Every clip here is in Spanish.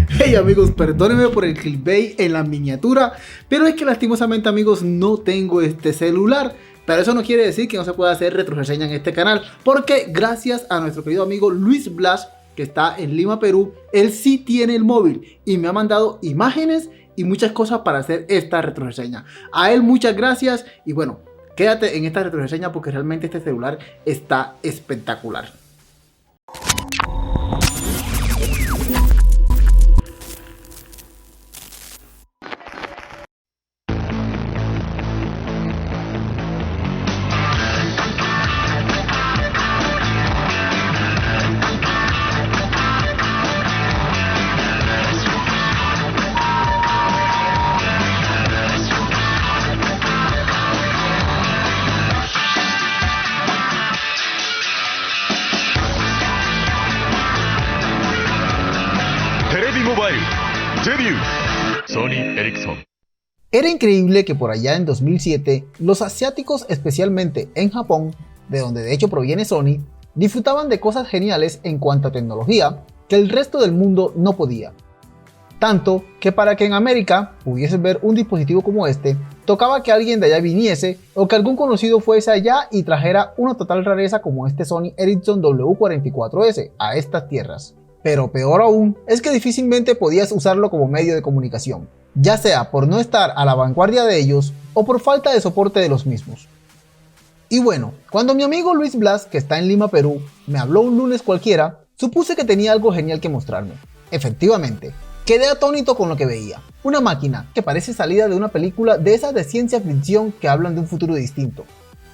Hey amigos, perdónenme por el clickbait en la miniatura, pero es que lastimosamente amigos no tengo este celular. Pero eso no quiere decir que no se pueda hacer retroreseña en este canal, porque gracias a nuestro querido amigo Luis Blas, que está en Lima, Perú, él sí tiene el móvil y me ha mandado imágenes y muchas cosas para hacer esta retroreseña. A él muchas gracias y bueno, quédate en esta retroreseña porque realmente este celular está espectacular. Sony Ericsson. Era increíble que por allá en 2007, los asiáticos, especialmente en Japón, de donde de hecho proviene Sony, disfrutaban de cosas geniales en cuanto a tecnología que el resto del mundo no podía. Tanto que para que en América pudiesen ver un dispositivo como este, tocaba que alguien de allá viniese o que algún conocido fuese allá y trajera una total rareza como este Sony Ericsson W44S a estas tierras. Pero peor aún es que difícilmente podías usarlo como medio de comunicación, ya sea por no estar a la vanguardia de ellos o por falta de soporte de los mismos. Y bueno, cuando mi amigo Luis Blas, que está en Lima, Perú, me habló un lunes cualquiera, supuse que tenía algo genial que mostrarme. Efectivamente, quedé atónito con lo que veía. Una máquina que parece salida de una película de esas de ciencia ficción que hablan de un futuro distinto.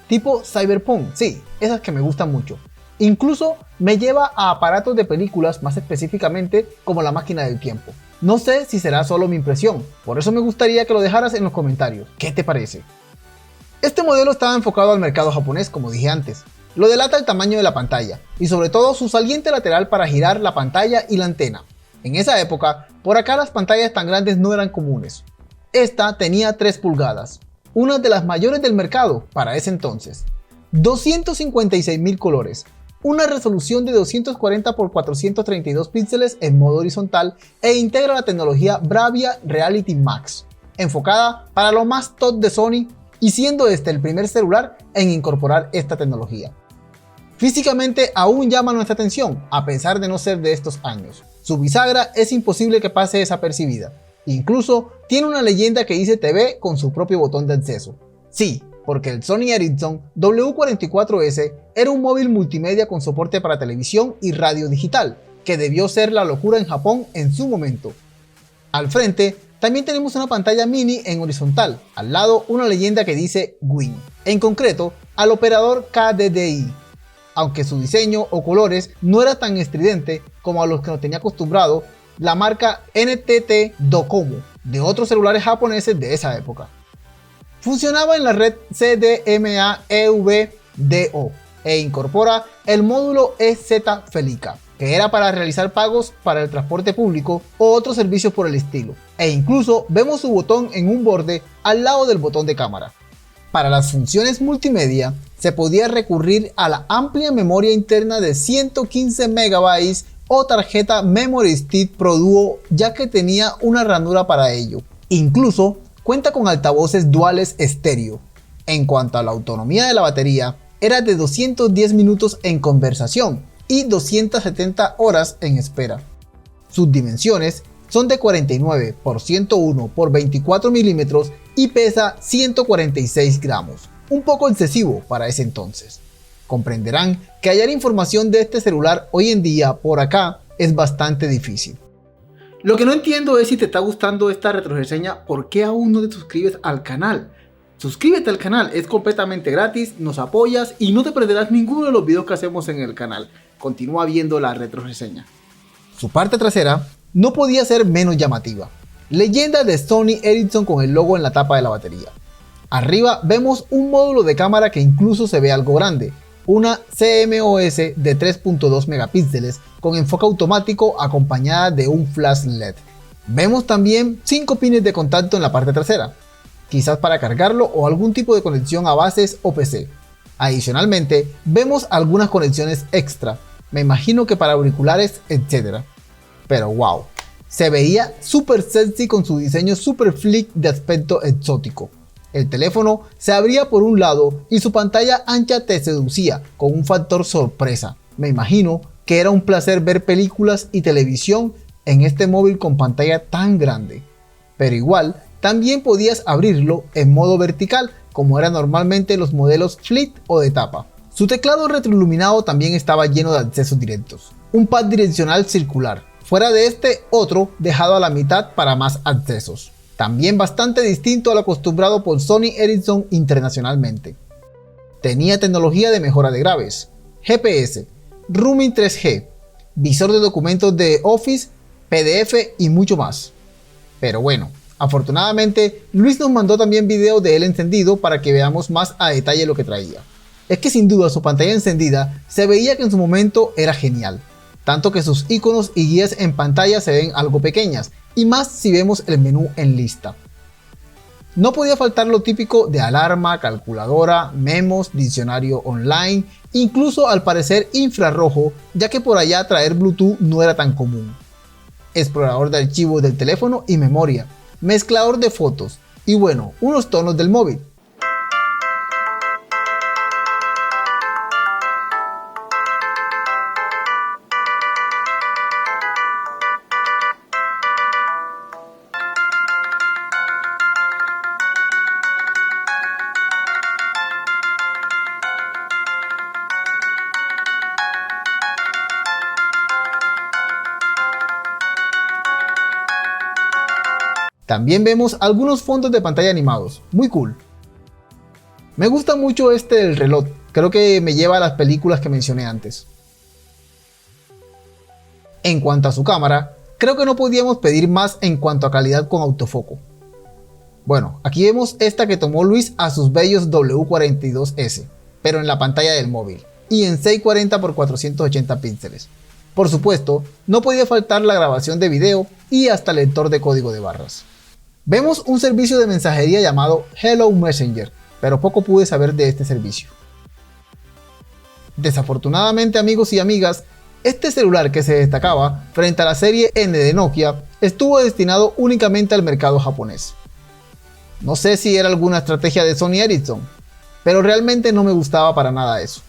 Tipo Cyberpunk, sí, esas que me gustan mucho. Incluso me lleva a aparatos de películas, más específicamente como La Máquina del Tiempo. No sé si será solo mi impresión, por eso me gustaría que lo dejaras en los comentarios. ¿Qué te parece? Este modelo estaba enfocado al mercado japonés, como dije antes. Lo delata el tamaño de la pantalla, y sobre todo su saliente lateral para girar la pantalla y la antena. En esa época, por acá las pantallas tan grandes no eran comunes. Esta tenía 3 pulgadas, una de las mayores del mercado para ese entonces. 256.000 colores. Una resolución de 240 x 432 píxeles en modo horizontal e integra la tecnología Bravia Reality Max, enfocada para lo más top de Sony y siendo este el primer celular en incorporar esta tecnología. Físicamente aún llama nuestra atención, a pesar de no ser de estos años. Su bisagra es imposible que pase desapercibida, incluso tiene una leyenda que dice TV con su propio botón de acceso. Sí, porque el Sony Ericsson W44S era un móvil multimedia con soporte para televisión y radio digital, que debió ser la locura en Japón en su momento. Al frente también tenemos una pantalla mini en horizontal, al lado una leyenda que dice WIN, en concreto al operador KDDI, aunque su diseño o colores no era tan estridente como a los que nos tenía acostumbrado la marca NTT Docomo de otros celulares japoneses de esa época. Funcionaba en la red CDMA-EV-DO e incorpora el módulo EZ Felica, que era para realizar pagos para el transporte público o otros servicios por el estilo, e incluso vemos su botón en un borde al lado del botón de cámara. Para las funciones multimedia se podía recurrir a la amplia memoria interna de 115 MB o tarjeta Memory Stick Pro Duo, ya que tenía una ranura para ello. Incluso cuenta con altavoces duales estéreo. En cuanto a la autonomía de la batería, era de 210 minutos en conversación y 270 horas en espera. Sus dimensiones son de 49 x 101 x 24 milímetros y pesa 146 gramos, un poco excesivo para ese entonces. Comprenderán que hallar información de este celular hoy en día por acá es bastante difícil. Lo que no entiendo es si te está gustando esta retroreseña, ¿por qué aún no te suscribes al canal? Suscríbete al canal, es completamente gratis, nos apoyas y no te perderás ninguno de los videos que hacemos en el canal. Continúa viendo la retroreseña. Su parte trasera no podía ser menos llamativa. Leyenda de Sony Ericsson con el logo en la tapa de la batería. Arriba vemos un módulo de cámara que incluso se ve algo grande, una CMOS de 3.2 megapíxeles con enfoque automático acompañada de un flash LED. Vemos también 5 pines de contacto en la parte trasera, quizás para cargarlo o algún tipo de conexión a bases o PC. Adicionalmente, vemos algunas conexiones extra, me imagino que para auriculares, etc. pero wow, se veía súper sexy con su diseño super flick de aspecto exótico. El teléfono se abría por un lado y su pantalla ancha te seducía con un factor sorpresa. Me imagino que era un placer ver películas y televisión en este móvil con pantalla tan grande. Pero igual, también podías abrirlo en modo vertical, como eran normalmente los modelos Flip o de tapa. Su teclado retroiluminado también estaba lleno de accesos directos. Un pad direccional circular. Fuera de este, otro dejado a la mitad para más accesos. También bastante distinto a lo acostumbrado por Sony Ericsson internacionalmente. Tenía tecnología de mejora de graves, GPS, Roaming 3G, visor de documentos de Office, PDF y mucho más. Pero bueno, afortunadamente Luis nos mandó también videos de él encendido para que veamos más a detalle lo que traía. Es que sin duda su pantalla encendida se veía que en su momento era genial, tanto que sus iconos y guías en pantalla se ven algo pequeñas, y más si vemos el menú en lista. No podía faltar lo típico de alarma, calculadora, memos, diccionario online, incluso al parecer infrarrojo, ya que por allá traer Bluetooth no era tan común. Explorador de archivos del teléfono y memoria, mezclador de fotos y bueno, unos tonos del móvil. También vemos algunos fondos de pantalla animados, muy cool. Me gusta mucho este del reloj, creo que me lleva a las películas que mencioné antes. En cuanto a su cámara, creo que no podíamos pedir más en cuanto a calidad con autofoco. Bueno, aquí vemos esta que tomó Luis a sus bellos W42S, pero en la pantalla del móvil, y en 640 x 480 píxeles. Por supuesto, no podía faltar la grabación de video y hasta lector de código de barras. Vemos un servicio de mensajería llamado Hello Messenger, pero poco pude saber de este servicio. Desafortunadamente, amigos y amigas, este celular que se destacaba frente a la serie N de Nokia estuvo destinado únicamente al mercado japonés. No sé si era alguna estrategia de Sony Ericsson, pero realmente no me gustaba para nada eso.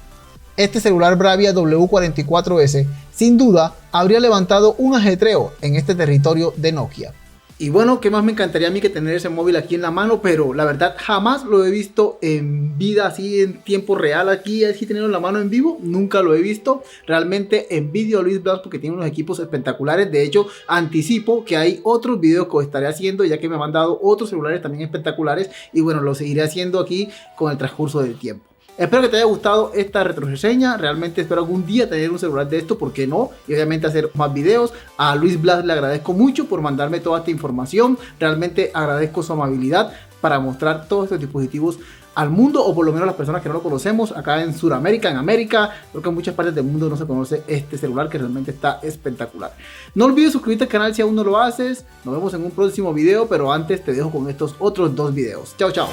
Este celular Bravia W44S sin duda habría levantado un ajetreo en este territorio de Nokia. Y bueno, ¿qué más me encantaría a mí que tener ese móvil aquí en la mano? Pero la verdad jamás lo he visto en vida, así en tiempo real, aquí así tenerlo en la mano en vivo. Nunca lo he visto. Realmente envidio a Luis Blas porque tiene unos equipos espectaculares. De hecho, anticipo que hay otros videos que estaré haciendo, ya que me han mandado otros celulares también espectaculares. Y bueno, lo seguiré haciendo aquí con el transcurso del tiempo. Espero que te haya gustado esta retroreseña. Realmente espero algún día tener un celular de esto, ¿por qué no? Y obviamente hacer más videos. A Luis Blas le agradezco mucho por mandarme toda esta información. Realmente agradezco su amabilidad para mostrar todos estos dispositivos al mundo, o por lo menos las personas que no lo conocemos acá en Sudamérica, en América. Creo que en muchas partes del mundo no se conoce este celular que realmente está espectacular. No olvides suscribirte al canal si aún no lo haces. Nos vemos en un próximo video, pero antes te dejo con estos otros dos videos. Chao, chao.